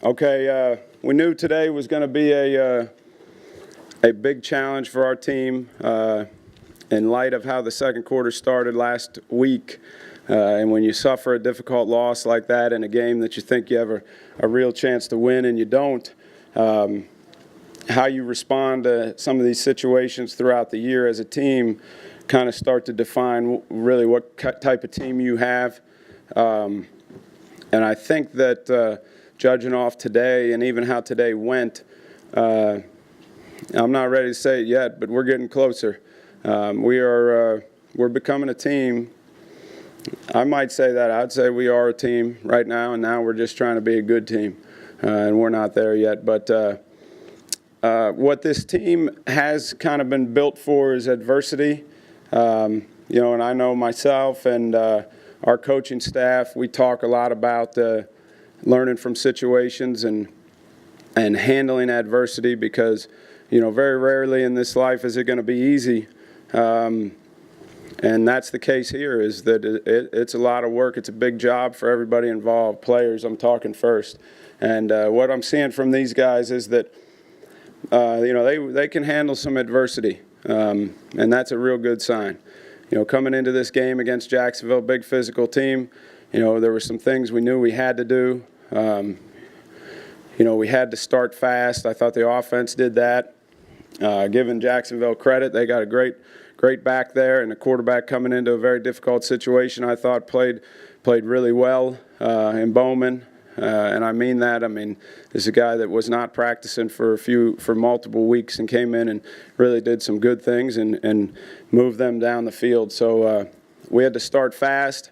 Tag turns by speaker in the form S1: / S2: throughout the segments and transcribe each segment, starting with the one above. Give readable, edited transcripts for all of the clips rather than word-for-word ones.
S1: Okay, we knew today was going to be a big challenge for our team in light of how the second quarter started last week. And when you suffer a difficult loss like that in a game that you think you have a real chance to win and you don't, how you respond to some of these situations throughout the year as a team kind of start to define really what type of team you have. And I think that judging off today and even how today went, I'm not ready to say it yet, but we're getting closer. We're becoming a team. I might say that. I'd say we are a team right now, and now we're just trying to be a good team, and we're not there yet. But what this team has kind of been built for is adversity. And I know myself and our coaching staff, we talk a lot about learning from situations and handling adversity because, very rarely in this life is it going to be easy. And that's the case here, is that it's a lot of work. It's a big job for everybody involved, players, I'm talking first. And what I'm seeing from these guys is that, they can handle some adversity, and that's a real good sign. Coming into this game against Jacksonville, big physical team, there were some things we knew we had to do. We had to start fast. I thought the offense did that. Giving Jacksonville credit, they got a great back there, and the quarterback coming into a very difficult situation, I thought played really well in Bowman. And I mean that. This is a guy that was not practicing for multiple weeks and came in and really did some good things and moved them down the field. So we had to start fast.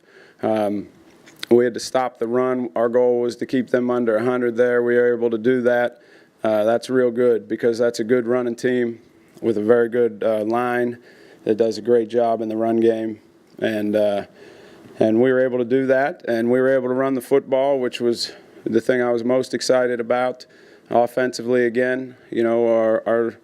S1: We had to stop the run. Our goal was to keep them under 100 there. We were able to do that. That's real good because that's a good running team with a very good line that does a great job in the run game. And we were able to do that, and we were able to run the football, which was the thing I was most excited about offensively again. Our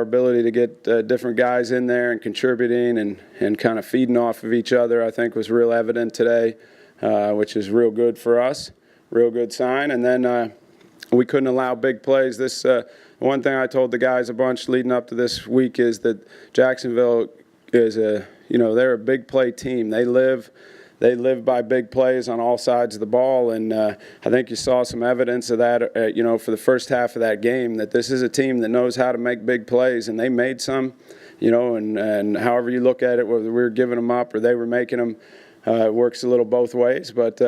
S1: ability to get different guys in there and contributing and kind of feeding off of each other, I think, was real evident today, which is real good for us, real good sign. And then we couldn't allow big plays. This one thing I told the guys a bunch leading up to this week is that Jacksonville is they're a big play team. They live by big plays on all sides of the ball, and I think you saw some evidence of that, for the first half of that game, that this is a team that knows how to make big plays, and they made some, and however you look at it, whether we were giving them up or they were making them, it works a little both ways, but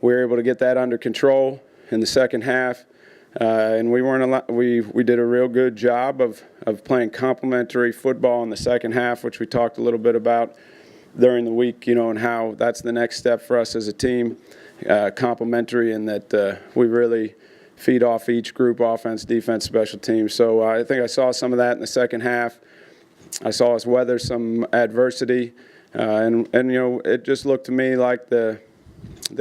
S1: we were able to get that under control in the second half. And we did a real good job of playing complementary football in the second half, which we talked a little bit about during the week, and how that's the next step for us as a team, complementary, and that we really feed off each group, offense, defense, special teams. So I think I saw some of that in the second half. I saw us weather some adversity, and it just looked to me like the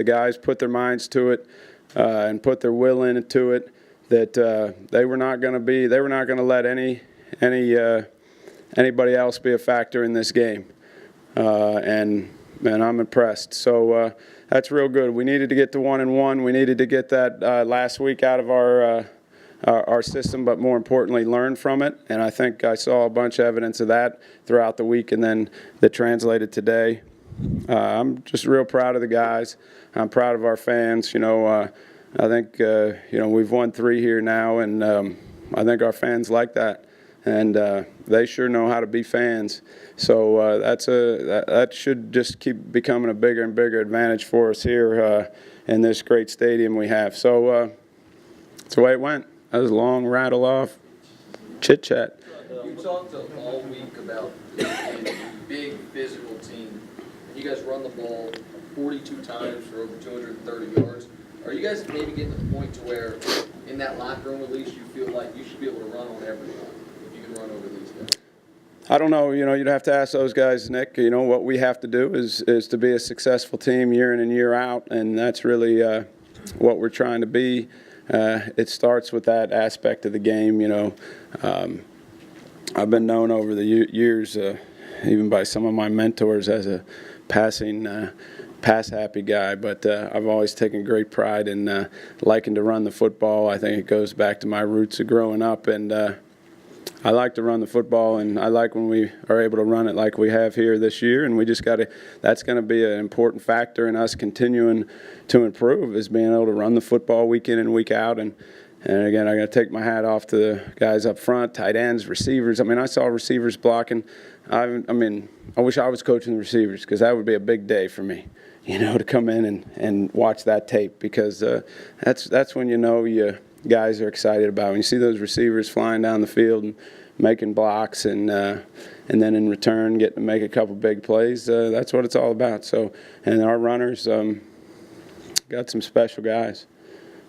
S1: guys put their minds to it and put their will into it. That they were not going to let anybody else be a factor in this game, and I'm impressed. So that's real good. We needed to get to 1-1. We needed to get that last week out of our system, but more importantly, learn from it. And I think I saw a bunch of evidence of that throughout the week, and then that translated today. I'm just real proud of the guys. I'm proud of our fans. I think, we've won 3 here now, and I think our fans like that. And they sure know how to be fans. So that should just keep becoming a bigger and bigger advantage for us here in this great stadium we have. So that's the way it went. That was a long rattle-off chit-chat.
S2: You talked all week about being a big physical team. You guys run the ball 42 times for over 230 yards. Are you guys maybe getting to the point to where, in that locker room at least, you feel like you should be able to run on everyone if you can run over these guys?
S1: I don't know. You'd have to ask those guys, Nick. What we have to do is to be a successful team year in and year out, and that's really what we're trying to be. It starts with that aspect of the game. I've been known over the years, even by some of my mentors, as a passing pass-happy guy, but I've always taken great pride in liking to run the football. I think it goes back to my roots of growing up, and I like to run the football, and I like when we are able to run it like we have here this year, and we just got to – that's going to be an important factor in us continuing to improve, is being able to run the football week in and week out. And again, I got to take my hat off to the guys up front, tight ends, receivers. I mean, I saw receivers blocking. I wish I was coaching the receivers, because that would be a big day for me, to come in and watch that tape, because that's when you guys are excited about. When you see those receivers flying down the field and making blocks, and then in return getting to make a couple big plays, that's what it's all about. So, and our runners got some special guys,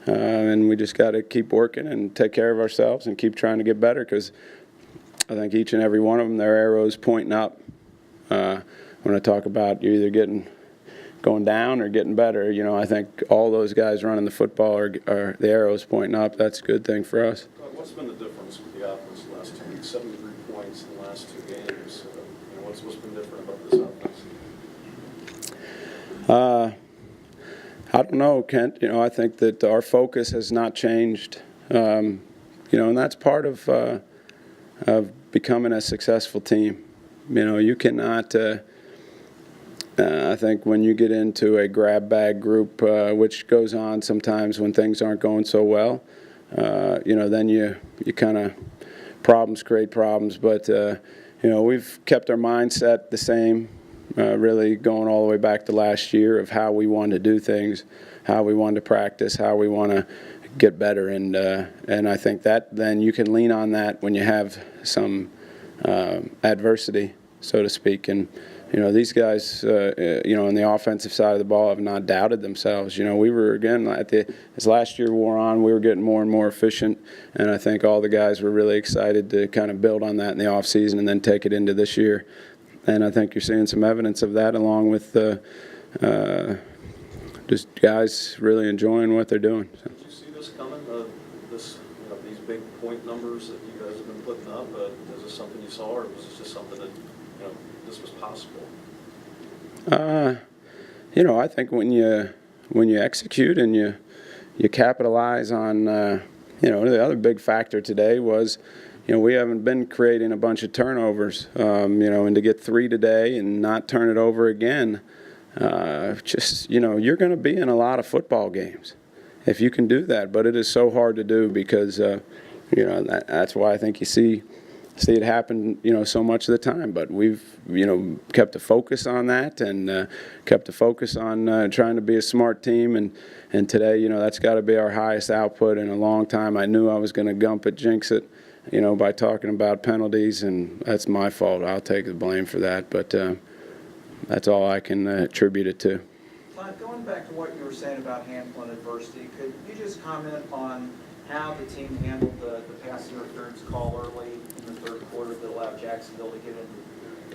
S1: and we just got to keep working and take care of ourselves and keep trying to get better, because I think each and every one of them, their arrows pointing up. When I talk about you either going down or getting better, I think all those guys running the football are the arrows pointing up. That's a good thing for us.
S3: What's been the difference with the offense the last 2 weeks? 73 points in the last 2 games. What's been different about this offense?
S1: I don't know, Kent. I think that our focus has not changed. And that's part of becoming a successful team. You cannot. I think when you get into a grab bag group, which goes on sometimes when things aren't going so well, then you kind of problems create problems. But we've kept our mindset the same, really going all the way back to last year, of how we wanted to do things, how we wanted to practice, how we want to get better, and I think that then you can lean on that when you have some adversity, so to speak. And these guys, on the offensive side of the ball have not doubted themselves. We were, again, as last year wore on, we were getting more and more efficient, and I think all the guys were really excited to kind of build on that in the offseason and then take it into this year. And I think you're seeing some evidence of that, along with just guys really enjoying what they're doing. So.
S3: Did you see this coming, these big point numbers that you guys have been putting up? Is this something you saw, or was this just something that, this was possible?
S1: I think when you execute and you capitalize on, the other big factor today was, we haven't been creating a bunch of turnovers, and to get 3 today and not turn it over again, you're going to be in a lot of football games if you can do that. But it is so hard to do, because, that's why I think you see it happen, so much of the time. But we've, kept a focus on that, and kept a focus on trying to be a smart team. And today, that's got to be our highest output in a long time. I knew I was going to jinx it, by talking about penalties, and that's my fault. I'll take the blame for that. But that's all I can attribute it to.
S4: Todd, going back to what you were saying about handling adversity, could you just comment on how the team handled the pass interference call early in the third quarter that allowed Jacksonville to get in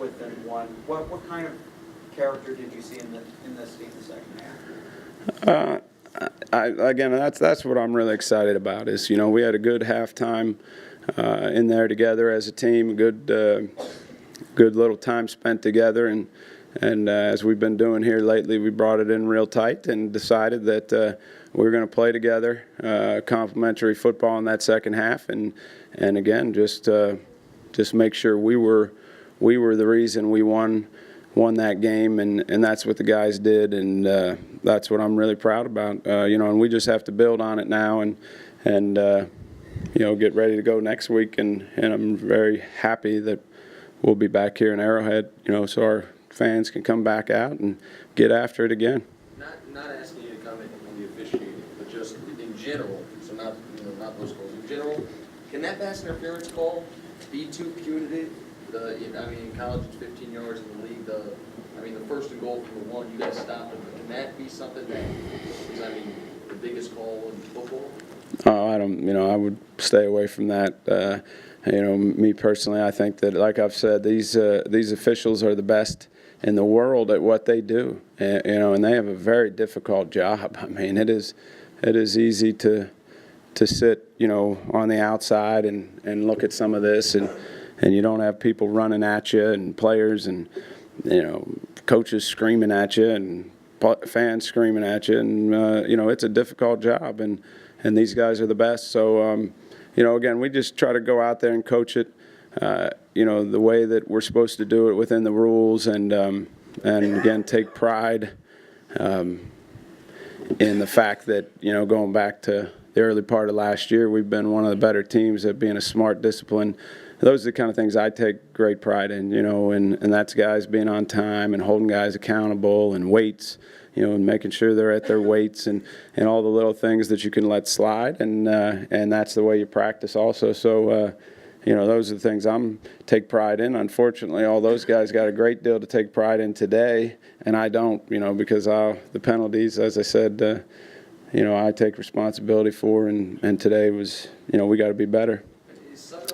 S4: within one? What kind of character did you see in this team in the second half?
S1: That's what I'm really excited about. Is we had a good halftime in there together as a team, good little time spent together, and as we've been doing here lately, we brought it in real tight and decided that we were going to play together, complementary football in that second half, and again, just make sure we were the reason we won that game, and that's what the guys did, and that's what I'm really proud about. And we just have to build on it now, and get ready to go next week, and I'm very happy that we'll be back here in Arrowhead, so our fans can come back out and get after it again.
S2: Not asking you to comment on the officiating, but just in general, so not those calls. In general, can that pass interference call be too punitive? In college it's 15 yards, in the league, the first and goal from the 1, you guys stopped it. Can that be something that is, the biggest call in football?
S1: I don't, I would stay away from that. Me personally, I think that, like I've said, these officials are the best in the world at what they do, and they have a very difficult job. It is easy to sit, on the outside and look at some of this, and you don't have people running at you, and players and coaches screaming at you, and fans screaming at you, and it's a difficult job, and these guys are the best. So again, we just try to go out there and coach it, the way that we're supposed to do it within the rules, and again take pride in the fact that going back to the early part of last year, we've been one of the better teams at being a smart, disciplined. Those are the kind of things I take great pride in, and that's guys being on time and holding guys accountable and weights, and making sure they're at their weights and all the little things that you can let slide, and that's the way you practice also. So, those are the things I'm take pride in. Unfortunately, all those guys got a great deal to take pride in today, and I don't, because the penalties, as I said, I take responsibility for, and today was, we got to be better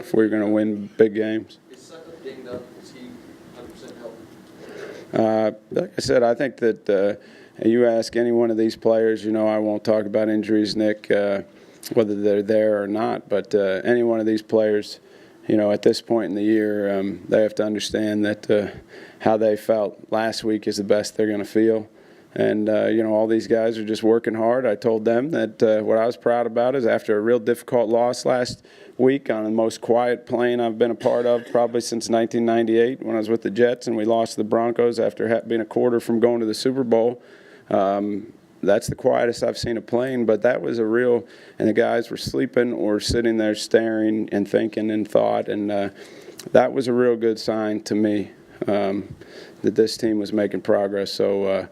S1: if we're going to win big games.
S2: Is Sutton dinged up? Is he 100% healthy?
S1: Like I said, I think that you ask any one of these players, I won't talk about injuries, Nick, whether they're there or not, but any one of these players, at this point in the year, they have to understand that how they felt last week is the best they're going to feel. And, all these guys are just working hard. I told them that what I was proud about is after a real difficult loss last week on the most quiet plane I've been a part of probably since 1998 when I was with the Jets and we lost to the Broncos after being a quarter from going to the Super Bowl. That's the quietest I've seen a plane, but that was a real – and the guys were sleeping or sitting there staring and thinking and thought, and that was a real good sign to me that this team was making progress. So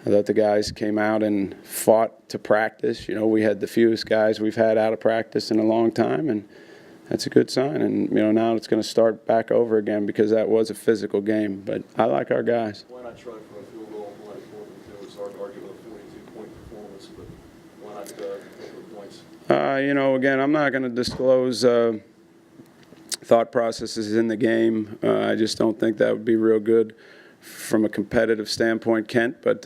S1: I thought the guys came out and fought to practice. We had the fewest guys we've had out of practice in a long time, and that's a good sign. And, now it's going to start back over again because that was a physical game. But I like our guys.
S3: Why not try for a field goal? Why not 4-2? It's hard to argue with a 42-point performance, but why not go for points?
S1: Again, I'm not going to disclose thought processes in the game. I just don't think that would be real good from a competitive standpoint, Kent. But,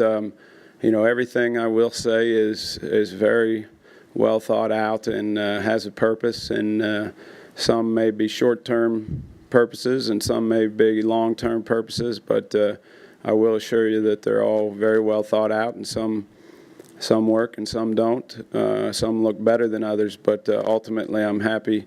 S1: everything I will say is very well thought out and has a purpose. And some may be short-term purposes and some may be long-term purposes. But I will assure you that they're all very well thought out, and some work and some don't. Some look better than others. But ultimately, I'm happy,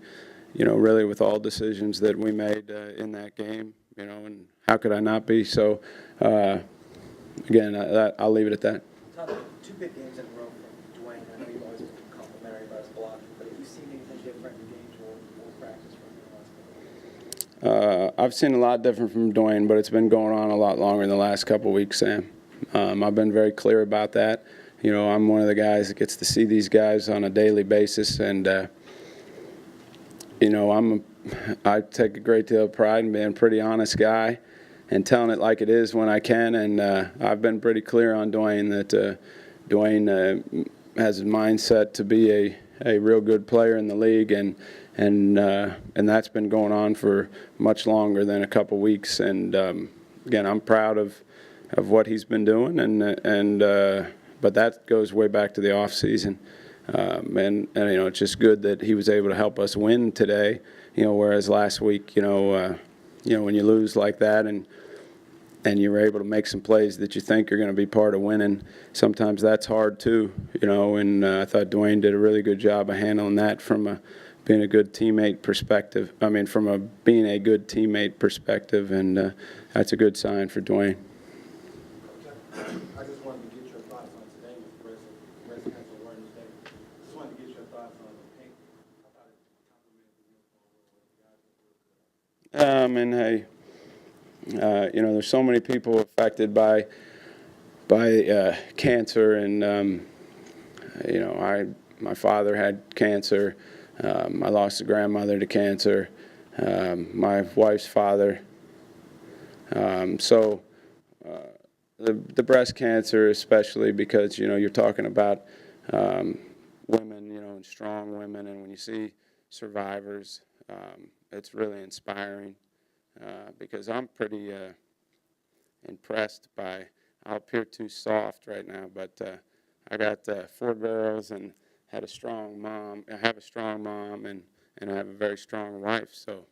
S1: really with all decisions that we made in that game, and how could I not be? So, again, I'll leave it at that.
S5: Todd, 2 big games in a row from Dwayne. I know you've always been complimentary about his blocking, but have you seen anything different in games or practice from him the last couple of weeks?
S1: I've seen a lot different from Dwayne, but it's been going on a lot longer than the last couple of weeks, Sam. I've been very clear about that. I'm one of the guys that gets to see these guys on a daily basis, and I take a great deal of pride in being a pretty honest guy and telling it like it is when I can. And I've been pretty clear on Dwayne that Dwayne has a mindset to be a real good player in the league, and that's been going on for much longer than a couple weeks. And again, I'm proud of what he's been doing, but that goes way back to the off season. And it's just good that he was able to help us win today. Whereas last week, when you lose like that and you're able to make some plays that you think are going to be part of winning, sometimes that's hard too. And I thought Dwayne did a really good job of handling that from being a good teammate perspective. From being a good teammate perspective, and that's a good sign for Dwayne.
S6: I just wanted to get your thoughts on today with Breast Cancer Awareness Day. Just wanted to get your thoughts on the pink. I thought it complimented the uniform.
S1: Hey, there's so many people affected by cancer, and my father had cancer. I lost a grandmother to cancer. My wife's father. The breast cancer, especially because you're talking about women, and strong women, and when you see survivors, it's really inspiring. Because I'm pretty impressed by. I'll appear too soft right now, but I got 4 girls and had a strong mom. I have a strong mom, and I have a very strong wife. So